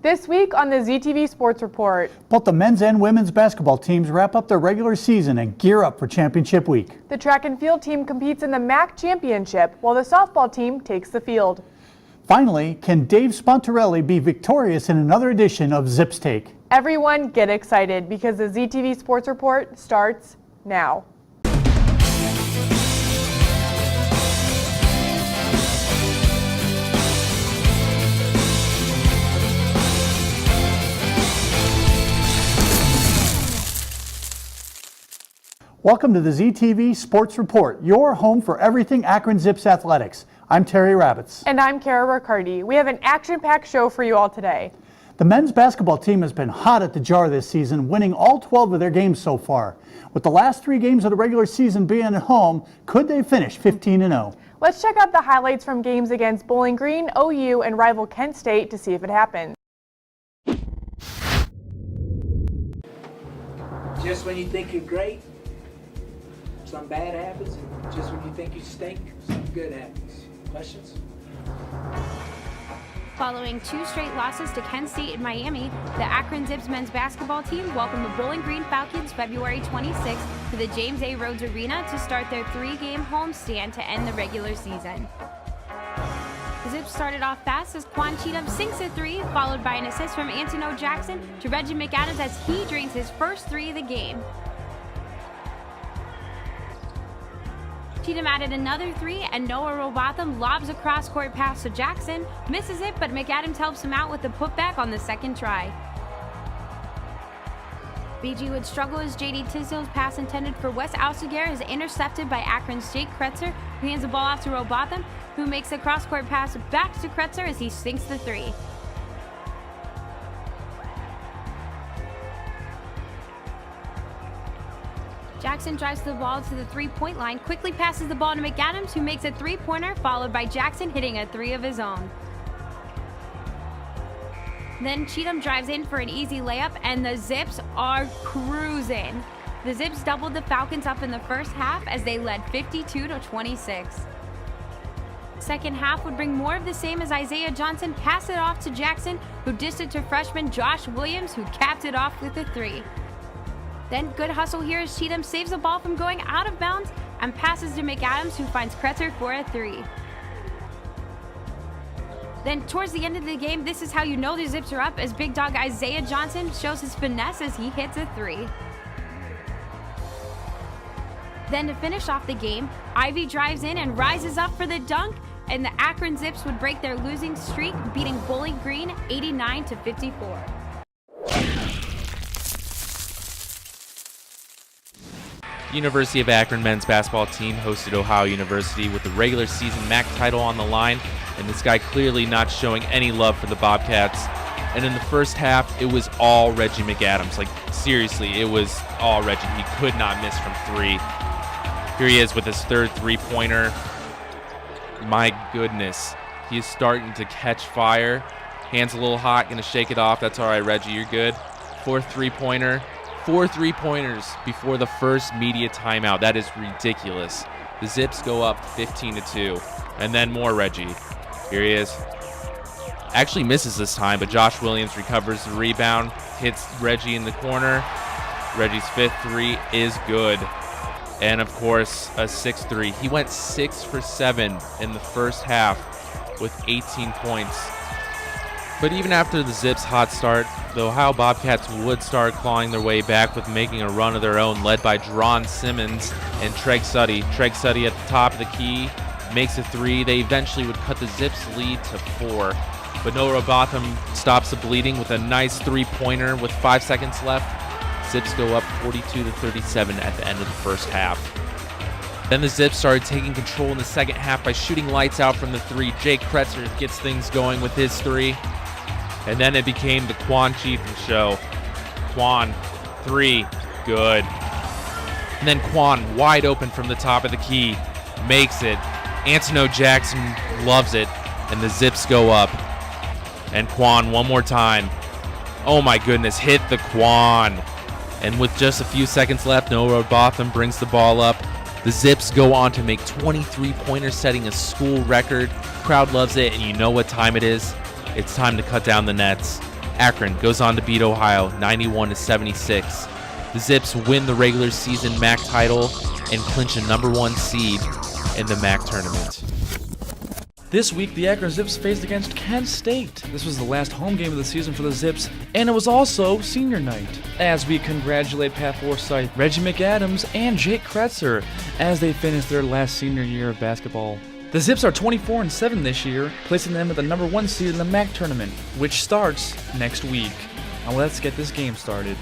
This week on the ZTV Sports Report. Both the men's and women's basketball teams wrap up their regular season and gear up for championship week. The track and field team competes in the MAC championship while the softball team takes the field. Finally, can Dave Spontarelli be victorious in another edition of Zips Take? Everyone get excited because the ZTV Sports Report starts now. Welcome to the ZTV Sports Report, your home for everything Akron Zips athletics. I'm Terry Rabbits. And I'm Kara Riccardi. We have an action-packed show for you all today. The men's basketball team has been hot at the jar this season, winning all 12 of their games so far. With the last 3 games of the regular season being at home, could they finish 15-0? Let's check out the highlights from games against Bowling Green, OU, and rival Kent State to see if it happens. Just when you think you're great, something bad happens, and just when you think you stink, something good happens. Questions? Following 2 straight losses to Kent State and Miami, the Akron Zips men's basketball team welcomed the Bowling Green Falcons February 26th to the James A. Rhodes Arena to start their 3-game homestand to end the regular season. The Zips started off fast as Quan Cheatham sinks a 3, followed by an assist from Antono Jackson to Reggie McAdams as he drains his first 3 of the game. Cheatham added another 3, and Noah Robotham lobs a cross-court pass to Jackson, misses it, but McAdams helps him out with the putback on the second try. BG would struggle as JD Tisdale's pass intended for Wes Alciger is intercepted by Akron's Jake Kretzer, who hands the ball off to Robotham, who makes a cross-court pass back to Kretzer as he sinks the 3. Jackson drives the ball to the 3-point line, quickly passes the ball to McAdams, who makes a 3-pointer, followed by Jackson hitting a 3 of his own. Then Cheatham drives in for an easy layup, and the Zips are cruising. The Zips doubled the Falcons up in the first half as they led 52-26. Second half would bring more of the same as Isaiah Johnson passed it off to Jackson, who dished it to freshman Josh Williams, who capped it off with a 3. Then good hustle here as Cheatham saves the ball from going out of bounds and passes to McAdams, who finds Kretzer for a 3. Then towards the end of the game, this is how you know the Zips are up as big dog Isaiah Johnson shows his finesse as he hits a 3. Then to finish off the game, Ivy drives in and rises up for the dunk, and the Akron Zips would break their losing streak, beating Bowling Green 89-54. University of Akron men's basketball team hosted Ohio University with the regular season MAC title on the line, and this guy clearly not showing any love for the Bobcats. And in the first half, it was all Reggie McAdams. Like, seriously, it was all Reggie. He could not miss from 3. Here he is with his 3rd 3-pointer. My goodness, he is starting to catch fire. Hands a little hot, gonna shake it off. That's all right, Reggie, you're good. 4th 3-pointer. 4 3-pointers before the first media timeout. That is ridiculous. The Zips go up 15-2. And then more Reggie. Here he is. Actually misses this time, but Josh Williams recovers the rebound, hits Reggie in the corner. Reggie's 5th 3 is good. And of course, a 6-3. He went 6 for 7 in the first half with 18 points. But even after the Zips' hot start, the Ohio Bobcats would start clawing their way back with making a run of their own, led by Dron Simmons and Treg Suddy. Treg Suddy at the top of the key, makes a 3. They eventually would cut the Zips' lead to 4. But Noah Robotham stops the bleeding with a nice 3-pointer with 5 seconds left. Zips go up 42-37 at the end of the first half. Then the Zips started taking control in the second half by shooting lights out from the 3. Jake Kretzer gets things going with his 3. And then it became the Quan Cheatham show. Quan, 3, good. And then Quan, wide open from the top of the key, makes it. Antono Jackson loves it, and the Zips go up. And Quan, one more time. Oh my goodness, hit the Quan. And with just a few seconds left, Noah Robotham brings the ball up. The Zips go on to make 23-pointers, setting a school record. Crowd loves it, and you know what time it is. It's time to cut down the nets. Akron goes on to beat Ohio 91-76. The Zips win the regular season MAC title and clinch a #1 seed in the MAC tournament. This week, the Akron Zips faced against Kent State. This was the last home game of the season for the Zips, and it was also senior night. As we congratulate Pat Forsyth, Reggie McAdams, and Jake Kretzer as they finish their last senior year of basketball. The Zips are 24-7 this year, placing them at the #1 seed in the MAC tournament, which starts next week. Now let's get this game started.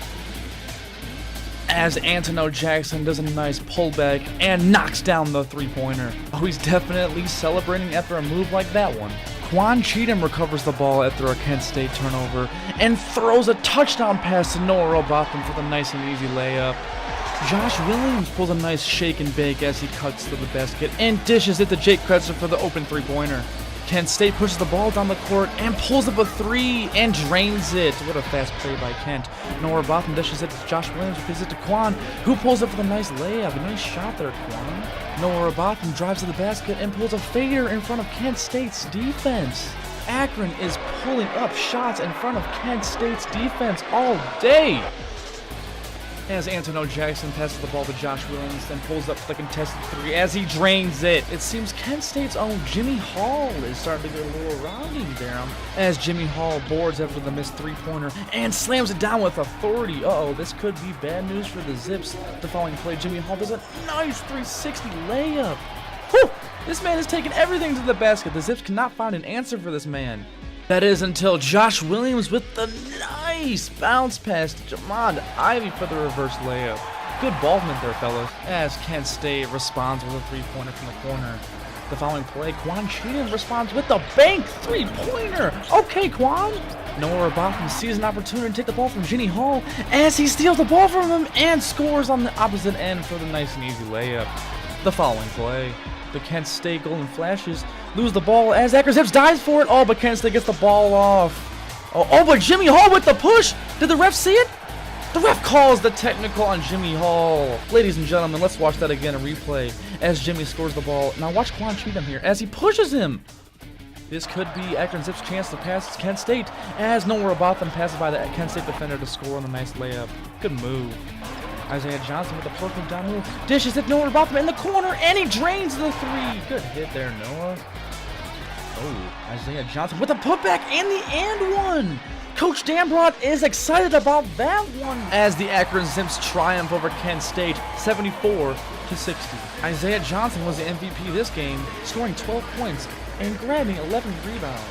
As Antonio Jackson does a nice pullback and knocks down the three-pointer. Oh, he's definitely celebrating after a move like that one. Quan Cheatham recovers the ball after a Kent State turnover and throws a touchdown pass to Noah Robotham for the nice and easy layup. Josh Williams pulls a nice shake and bake as he cuts to the basket and dishes it to Jake Kretzer for the open three-pointer. Kent State pushes the ball down the court and pulls up a three and drains it. What a fast play by Kent. Noah Robotham dishes it to Josh Williams, who gives it to Quan, who pulls up for the nice layup. A nice shot there, Quan. Noah Robotham drives to the basket and pulls a fader in front of Kent State's defense. Akron is pulling up shots in front of Kent State's defense all day. As Antonio Jackson passes the ball to Josh Williams, then pulls up the contested three as he drains it. It seems Kent State's own Jimmy Hall is starting to get a little rowdy there. As Jimmy Hall boards after the missed three-pointer and slams it down with authority. Uh-oh, this could be bad news for the Zips. The following play, Jimmy Hall does a nice 360 layup. Whew! This man is taking everything to the basket. The Zips cannot find an answer for this man. That is until Josh Williams with the nice bounce pass to Jamond Ivey for the reverse layup. Good ball movement there, fellas, as Kent State responds with a three-pointer from the corner. The following play, Quan Cheatham responds with the bank three-pointer. Okay, Quan. Noah Robotham sees an opportunity to take the ball from Jimmy Hall as he steals the ball from him and scores on the opposite end for the nice and easy layup. The following play, the Kent State Golden Flashes lose the ball as Akron Zips dives for it. Oh, but Kent State gets the ball off. Oh, but Jimmy Hall with the push. Did the ref see it? The ref calls the technical on Jimmy Hall. Ladies and gentlemen, let's watch that again in replay as Jimmy scores the ball. Now watch Quan Cheatham here as he pushes him. This could be Akron Zips' chance to pass Kent State as Noah Robotham passes by the Kent State defender to score on the nice layup. Good move. Isaiah Johnson with the perfect down move. Dishes it Noah Robotham in the corner, and he drains the three. Good hit there, Noah. Oh, Isaiah Johnson with a putback and the and one. Coach Dambrot is excited about that one as the Akron Zips triumph over Kent State, 74-60. Isaiah Johnson was the MVP this game, scoring 12 points and grabbing 11 rebounds.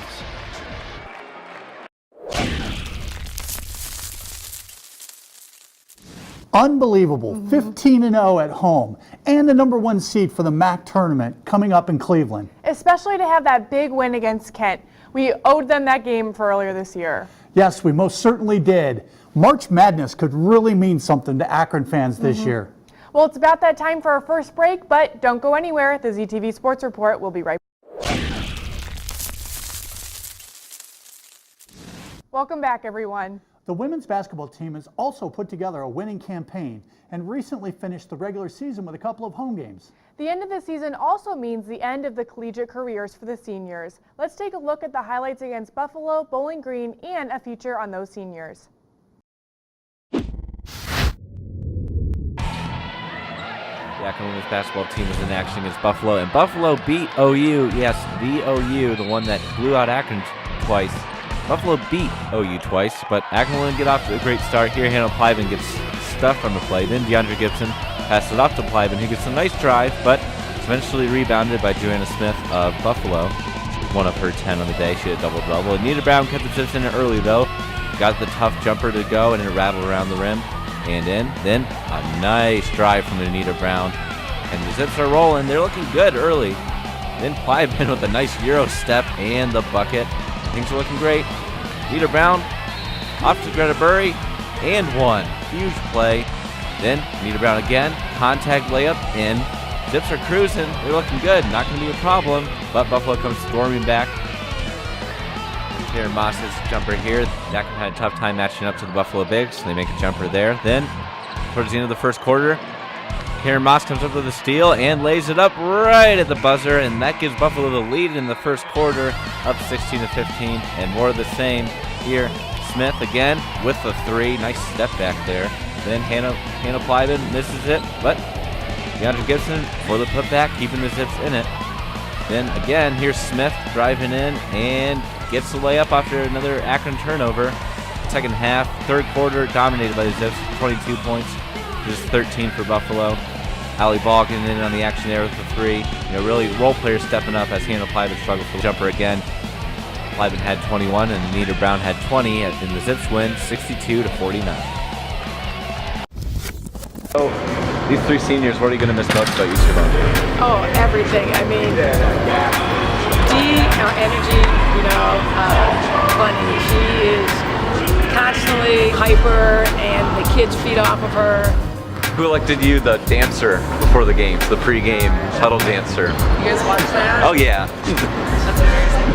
Unbelievable, 15-0 at home, and the #1 seed for the MAC tournament coming up in Cleveland. Especially to have that big win against Kent. We owed them that game for earlier this year. Yes, we most certainly did. March Madness could really mean something to Akron fans this year. Well, it's about that time for our first break, but don't go anywhere. The ZTV Sports Report will be right back. Welcome back, everyone. The women's basketball team has also put together a winning campaign and recently finished the regular season with a couple of home games. The end of the season also means the end of the collegiate careers for the seniors. Let's take a look at the highlights against Buffalo, Bowling Green, and a feature on those seniors. The Akron women's basketball team was in action against Buffalo, and Buffalo beat OU. Yes, the OU, the one that blew out Akron twice. Buffalo beat OU twice, but Akron will get off to a great start here. Hannah Plyven gets stuffed on the play. Then DeAndre Gibson passes it off to Plyven, who gets a nice drive, but eventually rebounded by Joanna Smith of Buffalo. One of her 10 on the day. She had a double-double. Anita Brown kept the Zips in it early, though. Got the tough jumper to go, and it rattled around the rim and in. Then a nice drive from Anita Brown. And the Zips are rolling. They're looking good early. Then Plyven with a nice Euro step and the bucket. Things are looking great. Anita Brown off to Greta Burry and one. Huge play. Then Anita Brown again. Contact layup in. Zips are cruising. They're looking good. Not going to be a problem. But Buffalo comes storming back. Karen Moss's jumper here. Akron had a tough time matching up to the Buffalo Bigs. They make a jumper there. Then, towards the end of the first quarter, Karen Moss comes up with a steal and lays it up right at the buzzer, and that gives Buffalo the lead in the first quarter, up 16-15, and more of the same here. Smith again with the three. Nice step back there. Then Hannah Plyben misses it, but DeAndre Gibson for the putback, keeping the Zips in it. Then again, here's Smith driving in and gets the layup after another Akron turnover. Second half, third quarter, dominated by the Zips, 22 points, just 13 for Buffalo. Allie Ball getting in on the action there with the three. Really role players stepping up as Hannah Plyben struggled for the jumper again. Plyben had 21 and Anita Brown had 20, and the Zips win 62-49. So, these three seniors, what are you going to miss most about each of them? Oh, everything. I mean, Dee, our energy, funny. She is constantly hyper, and the kids feed off of her. Who elected you the dancer before the games, the pre-game huddle dancer? You guys watch that? Oh yeah. That's amazing.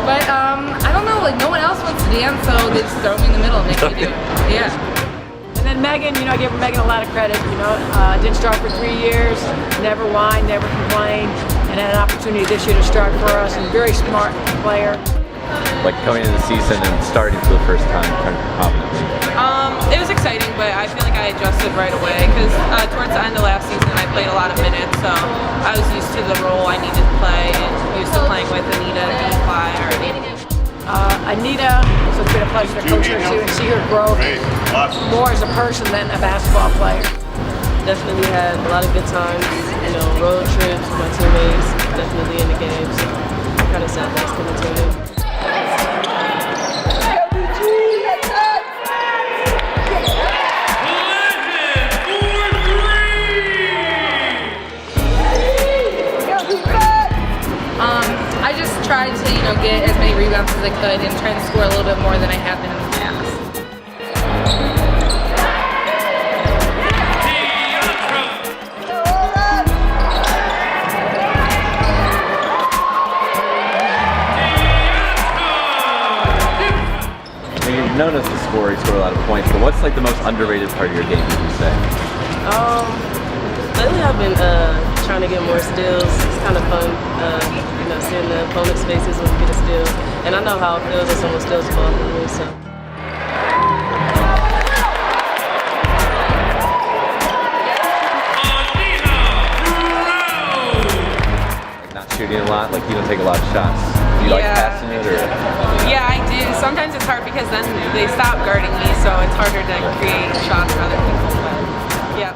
But I don't know, no one else wants to dance, so they just throw me in the middle and make me do it. Yeah. And then Megan, I give Megan a lot of credit. Didn't start for 3 years, never whined, never complained, and had an opportunity this year to start for us. And very smart player. Like coming into the season and starting for the first time, kind of confidently. It was exciting, but I feel like I adjusted right away because towards the end of last season I played a lot of minutes, so I was used to the role I needed to play and used to playing with Anita and Fly already. Anita, it's been a pleasure to coach her too and see her grow more as a person than a basketball player. Definitely had a lot of good times, road trips with my teammates, definitely in the game, so I'm kind of sad that's coming to an end. I just tried to, get as many rebounds as I could and try to score a little bit more than I have been in the past. You're known as the scorer, you score a lot of points, but what's like the most underrated part of your game, would you say? Lately I've been trying to get more steals. It's kind of fun, seeing the opponent's faces when we get a steal. And I know how it feels when someone steals the ball from me, so. Not shooting a lot, like you don't take a lot of shots. Do you like passing it or? Yeah, I do. Sometimes it's hard because then they stop guarding me, so it's harder to create shots for other people. But yeah.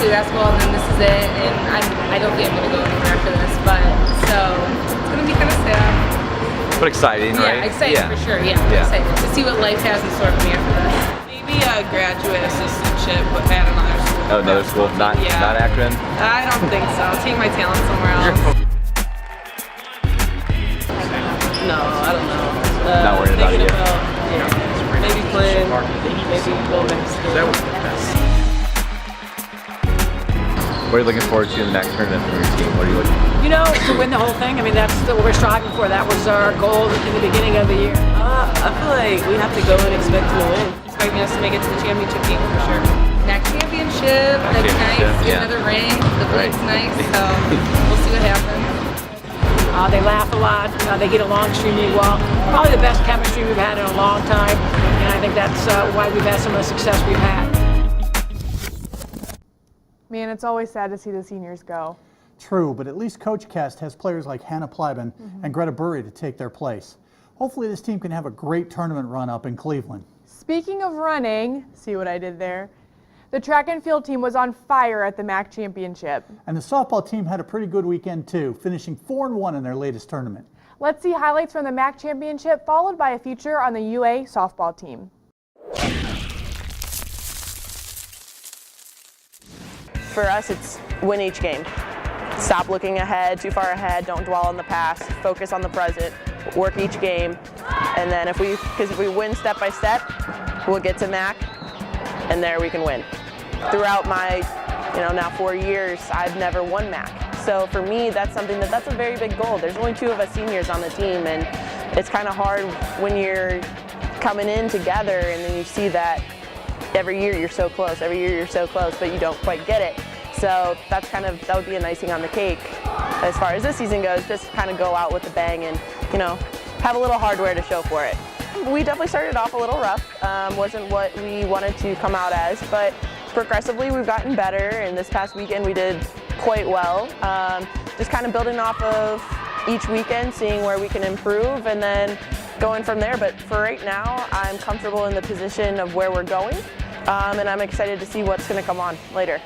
Basketball, and then this is it, and I don't think I'm going to go anywhere after this, but so it's going to be kind of sad. But exciting, right? Yeah, exciting for sure, excited to see what life has in store for me after this. Maybe a graduate assistantship at another school. Oh, another school, not Akron? I don't think so. I'll take my talent somewhere else. No, I don't know. Not worried about it yet? Maybe playing, maybe going back to school. What are you looking forward to in the next tournament from your team? What are you looking for? To win the whole thing. I mean, that's what we're striving for. That was our goal in the beginning of the year. I feel like we have to go and expect to win. Expecting us to make it to the championship game for sure. Next championship, that'd be nice. Get another ring. The blade's nice, so we'll see what happens. They laugh a lot. They get along extremely well. Probably the best chemistry we've had in a long time, and I think that's why we've had some of the success we've had. Man, it's always sad to see the seniors go. True, but at least Coach Kest has players like Hannah Plyben and Greta Burry to take their place. Hopefully this team can have a great tournament run up in Cleveland. Speaking of running, see what I did there? The track and field team was on fire at the MAC championship. And the softball team had a pretty good weekend too, finishing 4-1 in their latest tournament. Let's see highlights from the MAC championship, followed by a feature on the UA softball team. For us, it's win each game. Stop looking ahead, too far ahead, don't dwell on the past, focus on the present, work each game, and then if we win step by step, we'll get to MAC, and there we can win. Throughout my, now 4 years, I've never won MAC. So for me, that's a very big goal. There's only 2 of us seniors on the team, and it's kind of hard when you're coming in together and then you see that every year you're so close, but you don't quite get it. So that would be an icing on the cake as far as this season goes, just kind of go out with a bang and, have a little hardware to show for it. We definitely started off a little rough, wasn't what we wanted to come out as, but progressively we've gotten better, and this past weekend we did quite well. Just kind of building off of each weekend, seeing where we can improve, and then going from there. But for right now, I'm comfortable in the position of where we're going, and I'm excited to see what's going to come on later.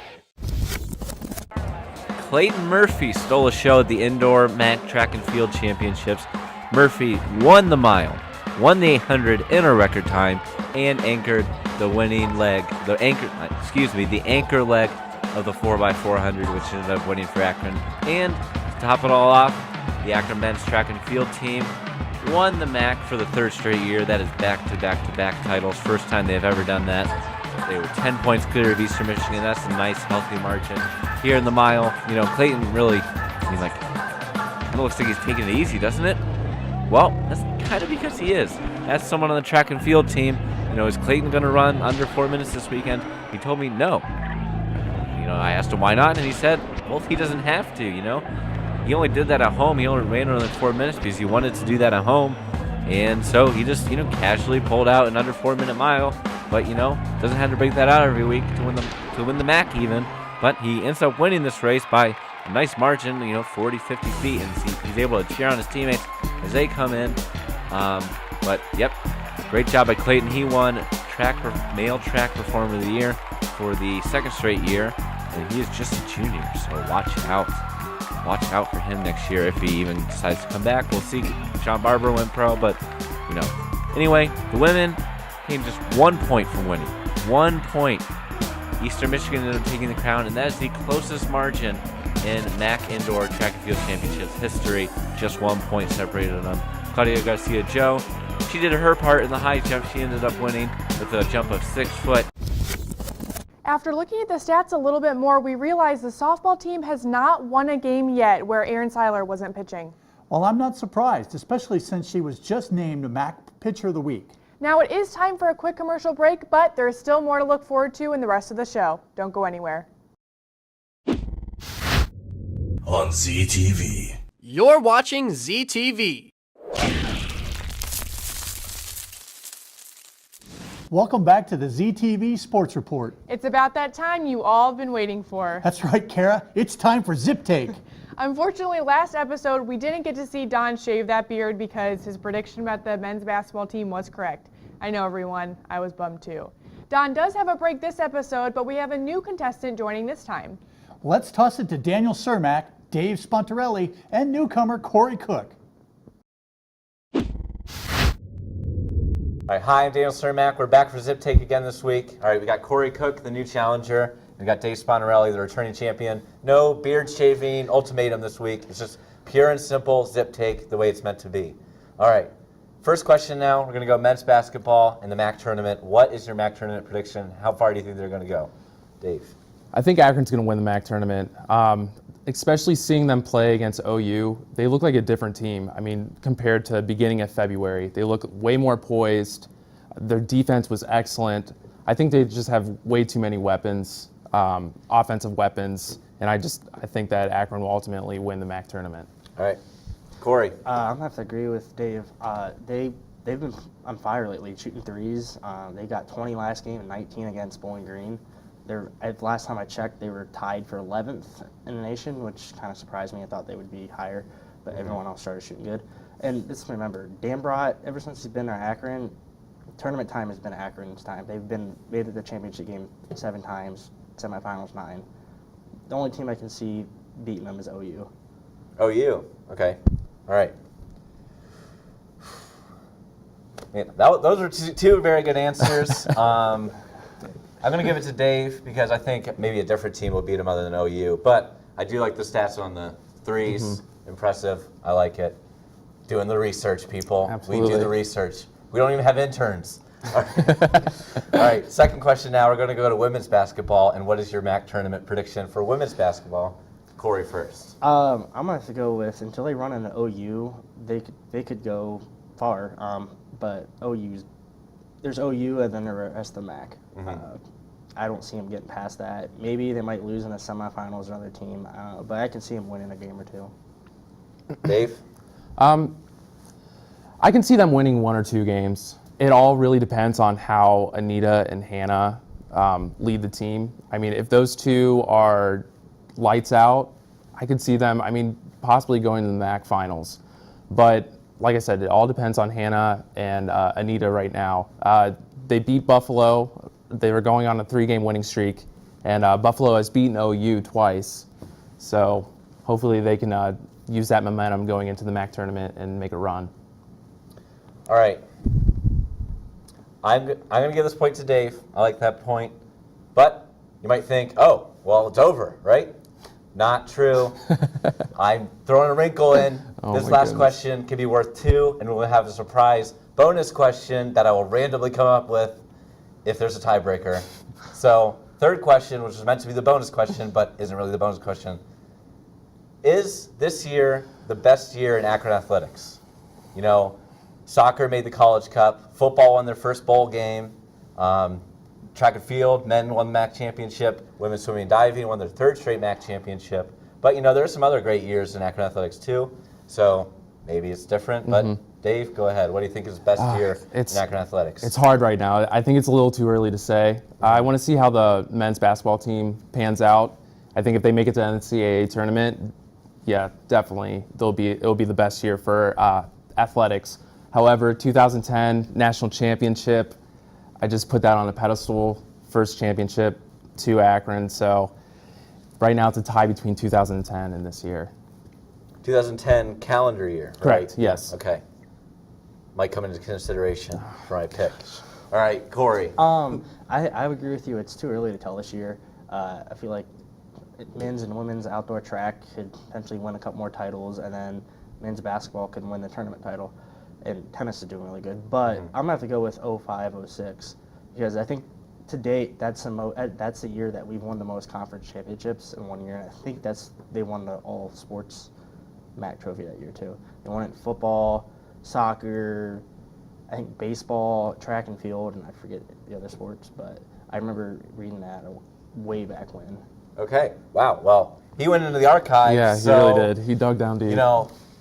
Clayton Murphy stole a show at the Indoor MAC Track and Field Championships. Murphy won the mile, won the 800 in a record time, and anchored the winning leg, the anchor leg of the 4x400, which ended up winning for Akron. And to top it all off, the Akron men's track and field team won the MAC for the 3rd straight year. That is back-to-back-to-back titles. First time they've ever done that. They were 10 points clear of Eastern Michigan. That's a nice, healthy margin. Here in the mile, Clayton really, it looks like he's taking it easy, doesn't it? Well, that's kind of because he is. That's someone on the track and field team. Is Clayton going to run under 4 minutes this weekend? He told me no. I asked him why not, and he said, well, he doesn't have to, He only did that at home. He only ran under 4 minutes because he wanted to do that at home. And so he just, casually pulled out an under 4 minute mile. But, doesn't have to break that out every week to win the MAC even. But he ends up winning this race by a nice margin, 40, 50 feet. And he's able to cheer on his teammates as they come in. But, yep, great job by Clayton. He won Male Track Performer of the Year for the 2nd straight year. And he is just a junior, so watch out. Watch out for him next year if he even decides to come back. We'll see. Sean Barber went pro, but, Anyway, the women came just 1 point from winning. 1 point. Eastern Michigan ended up taking the crown, and that is the closest margin in MAC Indoor Track and Field Championships history. Just 1 point separated them. Claudia Garcia-Joe, she did her part in the high jump. She ended up winning with a jump of 6 foot. After looking at the stats a little bit more, we realize the softball team has not won a game yet where Aaron Seiler wasn't pitching. Well, I'm not surprised, especially since she was just named MAC Pitcher of the Week. Now it is time for a quick commercial break, but there is still more to look forward to in the rest of the show. Don't go anywhere. On ZTV. You're watching ZTV. Welcome back to the ZTV Sports Report. It's about that time you all have been waiting for. That's right, Kara. It's time for Zip Take. Unfortunately, last episode we didn't get to see Don shave that beard because his prediction about the men's basketball team was correct. I know, everyone. I was bummed too. Don does have a break this episode, but we have a new contestant joining this time. Let's toss it to Daniel Cermak, Dave Spontarelli, and newcomer Corey Cook. All right, hi, I'm Daniel Cermak. We're back for Zip Take again this week. All right, we got Corey Cook, the new challenger. We got Dave Spontarelli, the returning champion. No beard shaving ultimatum this week. It's just pure and simple Zip Take the way it's meant to be. All right, first question now. We're going to go men's basketball in the MAC tournament. What is your MAC tournament prediction? How far do you think they're going to go? Dave. I think Akron's going to win the MAC tournament. Especially seeing them play against OU, they look like a different team. I mean, compared to beginning of February, they look way more poised. Their defense was excellent. I think they just have way too many weapons, offensive weapons, and I think that Akron will ultimately win the MAC tournament. All right, Corey. I'm gonna have to agree with Dave. They've been on fire lately, shooting threes. They got 20 last game and 19 against Bowling Green. Last time I checked, they were tied for 11th in the nation, which kind of surprised me. I thought they would be higher, but everyone else started shooting good. And just remember, Dan Brott, ever since he's been at Akron, tournament time has been Akron's time. They've made it the championship game 7 times, semifinals 9. The only team I can see beating them is OU. OU, okay. All right. Man, those are two very good answers. I'm going to give it to Dave because I think maybe a different team will beat him other than OU. But I do like the stats on the threes. Impressive. I like it. Doing the research, people. Absolutely. We do the research. We don't even have interns. All right, second question now. We're going to go to women's basketball. And what is your MAC tournament prediction for women's basketball? Corey first. I'm going to have to go with, until they run into OU, they could go far. But there's OU and then the rest of the MAC. I don't see them getting past that. Maybe they might lose in the semifinals to another team, but I can see them winning a game or two. Dave? I can see them winning 1 or 2 games. It all really depends on how Anita and Hannah lead the team. I mean, if those two are lights out, I could see them, possibly going to the MAC finals. But like I said, it all depends on Hannah and Anita right now. They beat Buffalo. They were going on a 3-game winning streak, and Buffalo has beaten OU twice. So hopefully they can use that momentum going into the MAC tournament and make a run. All right. I'm going to give this point to Dave. I like that point. But you might think, oh, well, it's over, right? Not true. I'm throwing a wrinkle in. This last question could be worth 2, and we'll have a surprise bonus question that I will randomly come up with if there's a tiebreaker. So, third question, which was meant to be the bonus question, but isn't really the bonus question. Is this year the best year in Akron athletics? You know, soccer made the College Cup. Football won their first bowl game. Track and field, men won the MAC championship. Women's swimming and diving won their 3rd straight MAC championship. But, there are some other great years in Akron athletics, too. So maybe it's different. But, Dave, go ahead. What do you think is the best year in Akron athletics? It's hard right now. I think it's a little too early to say. I want to see how the men's basketball team pans out. I think if they make it to the NCAA tournament, yeah, definitely, it'll be the best year for athletics. However, 2010 national championship, I just put that on a pedestal. First championship to Akron. So right now it's a tie between 2010 and this year. 2010 calendar year, Correct, right? yes. Okay. Might come into consideration for my pick. All right, Corey. I would agree with you. It's too early to tell this year. I feel like men's and women's outdoor track could potentially win a couple more titles, and then men's basketball could win the tournament title. And tennis is doing really good. But I'm going to have to go with 05-06 because I think to date that's the year that we've won the most conference championships in 1 year. And I think they won the all sports MAC trophy that year too. They won it in football, soccer, I think baseball, track and field, and I forget the other sports. But I remember reading that way back when. Okay. Wow. Well, he went into the archives. Yeah, he really did. He dug down deep.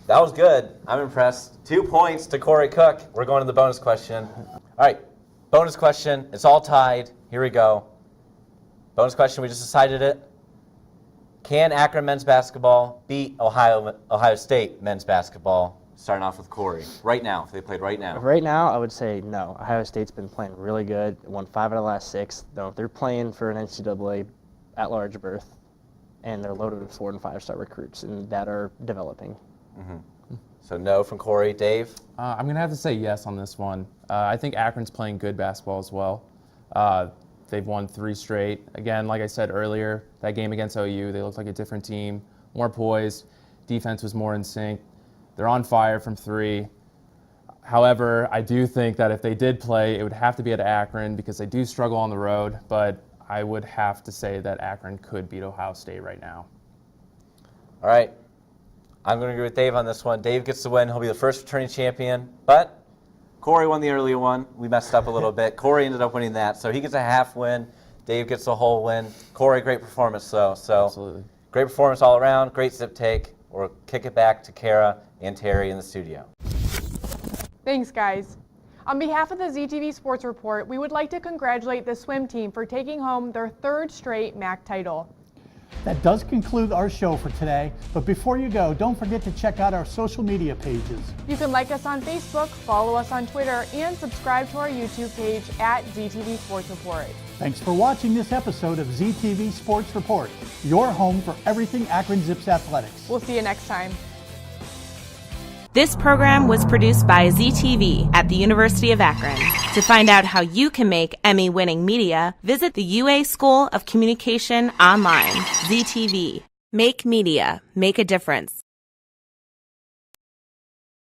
That was good. I'm impressed. 2 points to Corey Cook. We're going to the bonus question. All right, bonus question. It's all tied. Here we go. Bonus question. We just decided it. Can Akron men's basketball beat Ohio State men's basketball? Starting off with Corey. Right now, if they played right now. Right now, I would say no. Ohio State's been playing really good. Won 5 out of the last 6. Though they're playing for an NCAA at-large berth, and they're loaded with 4- and 5-star recruits, and that are developing. So no from Corey. Dave? I'm going to have to say yes on this one. I think Akron's playing good basketball as well. They've won 3 straight. Again, like I said earlier, that game against OU, they looked like a different team, more poised. Defense was more in sync. They're on fire from 3. However, I do think that if they did play, it would have to be at Akron because they do struggle on the road, but I would have to say that Akron could beat Ohio State right now. All right. I'm going to agree with Dave on this one. Dave gets the win. He'll be the first returning champion. But Corey won the earlier one. We messed up a little bit. Corey ended up winning that. So he gets a half win. Dave gets a whole win. Corey, great performance, though. So absolutely. Great performance all around. Great zip take. We'll kick it back to Kara and Terry in the studio. Thanks, guys. On behalf of the ZTV Sports Report, we would like to congratulate the swim team for taking home their 3rd straight MAC title. That does conclude our show for today, but before you go, don't forget to check out our social media pages. You can like us on Facebook, follow us on Twitter, and subscribe to our YouTube page at ZTV Sports Report. Thanks for watching this episode of ZTV Sports Report, your home for everything Akron Zips athletics. We'll see you next time. This program was produced by ZTV at the University of Akron. To find out how you can make Emmy-winning media, visit the UA School of Communication online. ZTV. Make media. Make a difference.